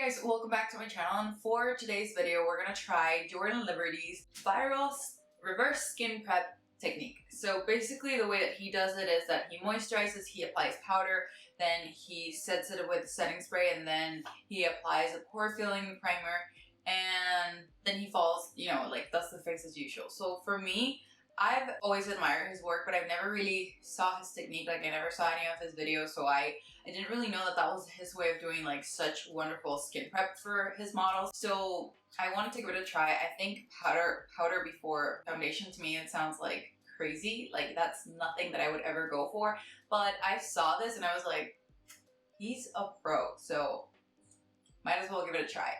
guys, welcome back to my channel, and for today's video we're gonna try Jordan Liberty's viral reverse skin prep technique. So basically the way that he does it is that he moisturizes, he applies powder, then he sets it with setting spray, and then he applies a pore filling primer, and then he follows, like that's the face as usual. So for me, I've always admired his work, but I've never really saw his technique. Like I never saw any of his videos, so I didn't really know that was his way of doing like such wonderful skin prep for his models. So I wanted to give it a try. I think powder before foundation, to me it sounds like crazy. Like that's nothing that I would ever go for. But I saw this and I was like, he's a pro, so might as well give it a try.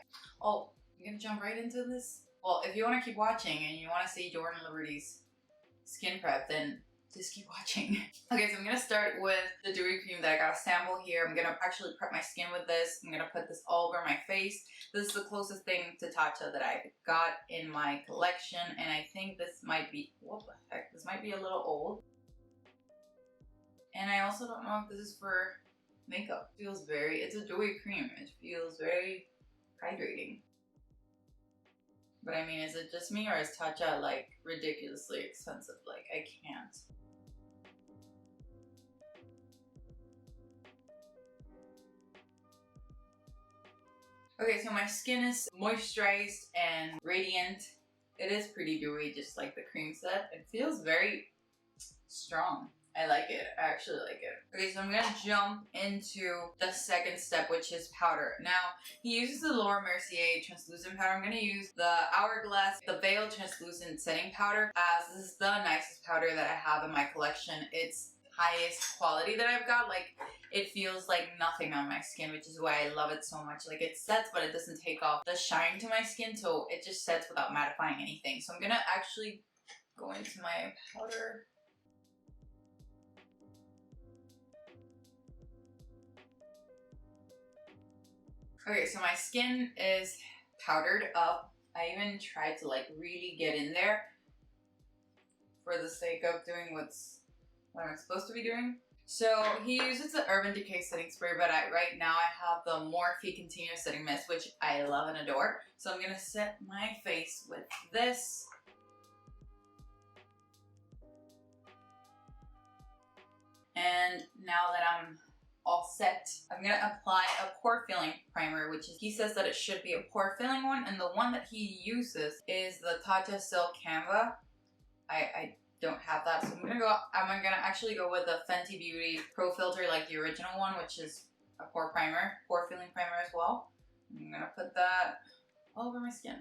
Oh, I'm gonna jump right into this. Well, if you want to keep watching and you want to see Jordan Liberty's skin prep, then just keep watching. Okay, so I'm gonna start with the dewy cream that I got a sample here. I'm gonna actually prep my skin with this. I'm gonna put this all over my face. This is the closest thing to Tatcha that I got in my collection, and I think this might be, what the heck, this might be a little old. And I also don't know if this is for makeup. It feels very, it's a dewy cream. It feels very hydrating. But I mean, is it just me, or is Tatcha like ridiculously expensive? Like, I can't. Okay, so my skin is moisturized and radiant. It is pretty dewy, just like the cream said. It feels very strong. I like it. I actually like it. Okay, so I'm gonna jump into the second step, which is powder. Now, he uses the Laura Mercier translucent powder. I'm gonna use the Hourglass, the Veil translucent setting powder, as this is the nicest powder that I have in my collection. It's highest quality that I've got. Like, it feels like nothing on my skin, which is why I love it so much. Like, it sets, but it doesn't take off the shine to my skin, so it just sets without mattifying anything. So I'm gonna actually go into my powder. Okay, so my skin is powdered up. I even tried to like really get in there for the sake of doing what I'm supposed to be doing. So he uses the Urban Decay setting spray, but right now I have the Morphe Continuous Setting Mist, which I love and adore. So I'm gonna set my face with this. And now that I'm all set, I'm gonna apply a pore filling primer, which is, he says that it should be a pore filling one, and the one that he uses is the Tatcha Silk Canva. I don't have that, so I'm gonna actually go with the Fenty Beauty Pro Filter, like the original one, which is a pore filling primer as well. I'm gonna put that all over my skin.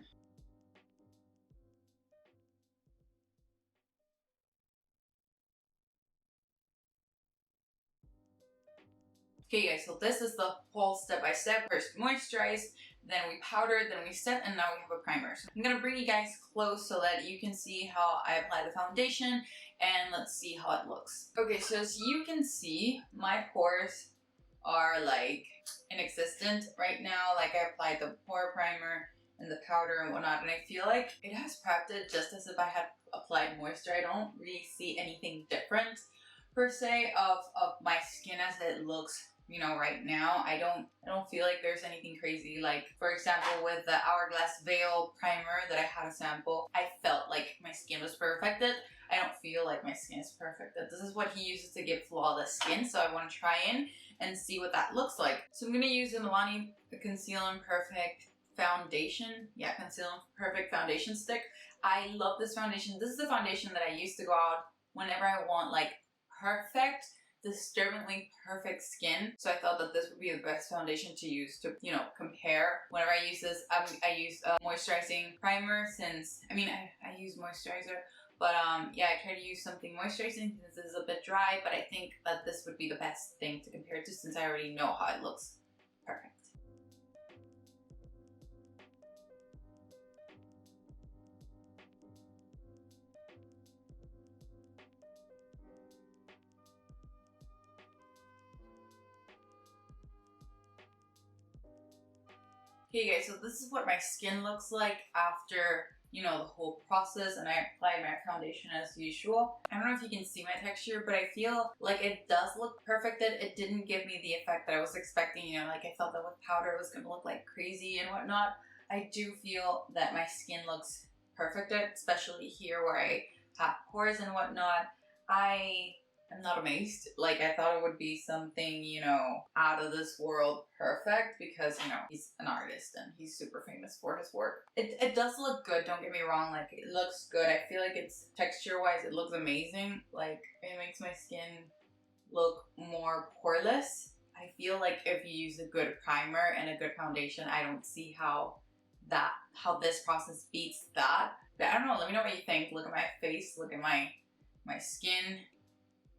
Okay guys, so this is the whole step-by-step. First moisturize, then we powder, then we set, and now we have a primer. So I'm gonna bring you guys close so that you can see how I apply the foundation, and let's see how it looks. Okay, so as you can see, my pores are like inexistent right now. Like, I applied the pore primer and the powder and whatnot, and I feel like it has prepped it just as if I had applied moisture. I don't really see anything different per se of my skin as it looks right now. I don't feel like there's anything crazy. Like, for example, with the Hourglass Veil primer that I had a sample, I felt like my skin was perfected. I don't feel like my skin is perfected. This is what he uses to give flawless skin, so I want to try in and see what that looks like. So I'm going to use the Milani Conceal and Perfect foundation. Yeah, Conceal and Perfect foundation stick. I love this foundation. This is the foundation that I used to go out whenever I want like perfect, disturbingly perfect skin. So I thought that this would be the best foundation to use to, compare. Whenever I use this, I use a moisturizing primer since, I use moisturizer, but yeah, I try to use something moisturizing since this is a bit dry, but I think that this would be the best thing to compare to since I already know how it looks perfect. Okay guys, so this is what my skin looks like after, you know, the whole process, and I applied my foundation as usual. I don't know if you can see my texture, but I feel like it does look perfected. It didn't give me the effect that I was expecting, you know, like I thought that with powder it was gonna look like crazy and whatnot. I do feel that my skin looks perfected, especially here where I have pores and whatnot. I'm not amazed. Like, I thought it would be something, you know, out of this world perfect because, you know, he's an artist and he's super famous for his work. It does look good, don't get me wrong. Like, it looks good. I feel like it's texture-wise, it looks amazing. Like, it makes my skin look more poreless. I feel like if you use a good primer and a good foundation, I don't see how this process beats that. But I don't know, let me know what you think. Look at my face, look at my skin.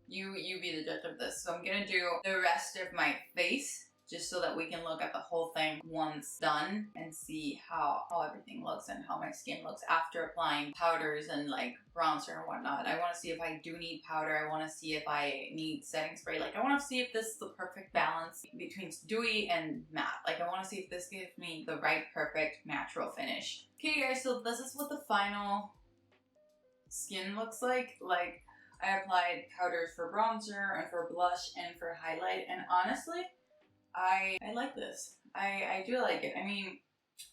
You be the judge of this. So I'm gonna do the rest of my face just so that we can look at the whole thing once done and see how everything looks and how my skin looks after applying powders and like bronzer and whatnot. I want to see if I do need powder. I want to see if I need setting spray. Like, I want to see if this is the perfect balance between dewy and matte. Like, I want to see if this gives me the right perfect natural finish. Okay guys, so this is what the final skin looks like. Like, I applied powders for bronzer and for blush and for highlight, and honestly, I like this. I do like it. I mean,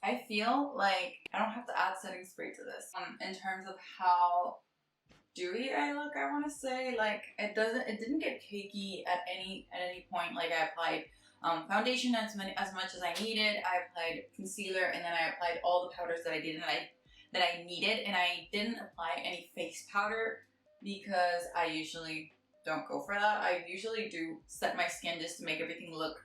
I feel like I don't have to add setting spray to this. In terms of how dewy I look, I want to say, like, it didn't get cakey at any point. Like, I applied foundation as much as I needed. I applied concealer, and then I applied all the powders that I needed, and I didn't apply any face powder because I usually don't go for that. I usually do set my skin just to make everything look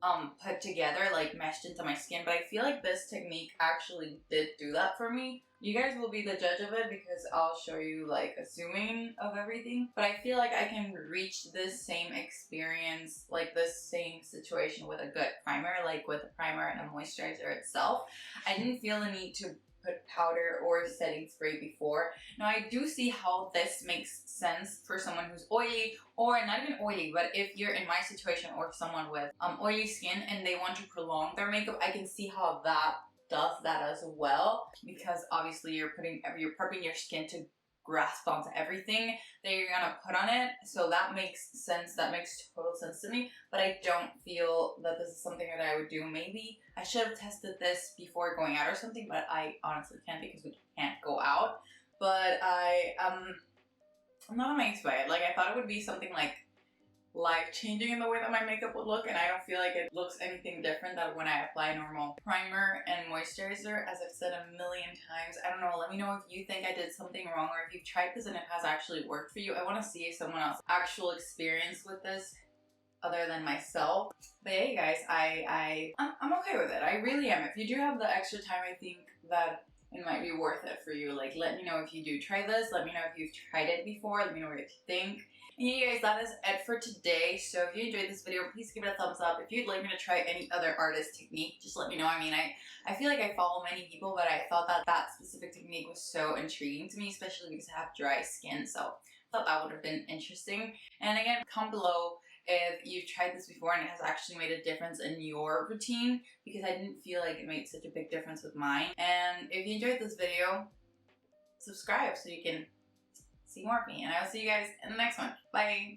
put together, like meshed into my skin, but I feel like this technique actually did do that for me. You guys will be the judge of it because I'll show you like a zooming of everything, but I feel like I can reach this same experience, like this same situation with a good primer, like with a primer and a moisturizer itself. I didn't feel the need to put powder or setting spray before. Now, I do see how this makes sense for someone who's oily, or not even oily, but if you're in my situation or someone with oily skin and they want to prolong their makeup, I can see how that does that as well, because obviously you're prepping your skin to grasp onto everything that you're gonna put on it. So that makes sense. That makes total sense to me. But I don't feel that this is something that I would do. Maybe I should have tested this before going out or something, but I honestly can't because we can't go out. But I'm not amazed by it. Like, I thought it would be something like life-changing in the way that my makeup would look, and I don't feel like it looks anything different than when I apply normal primer and moisturizer. As I've said a million times, I don't know, let me know if you think I did something wrong or if you've tried this and it has actually worked for you. I want to see someone else's actual experience with this other than myself. But yeah, you guys, I'm okay with it. I really am. If you do have the extra time, I think that it might be worth it for you. Like, let me know if you do try this. Let me know if you've tried it before. Let me know what you think. And yeah, guys, that is it for today. So if you enjoyed this video, please give it a thumbs up. If you'd like me to try any other artist technique, just let me know. I mean, I feel like I follow many people, but I thought that specific technique was so intriguing to me, especially because I have dry skin. So I thought that would have been interesting. And again, comment below if you've tried this before and it has actually made a difference in your routine, because I didn't feel like it made such a big difference with mine. And if you enjoyed this video, subscribe so you can see more of me, and I will see you guys in the next one. Bye!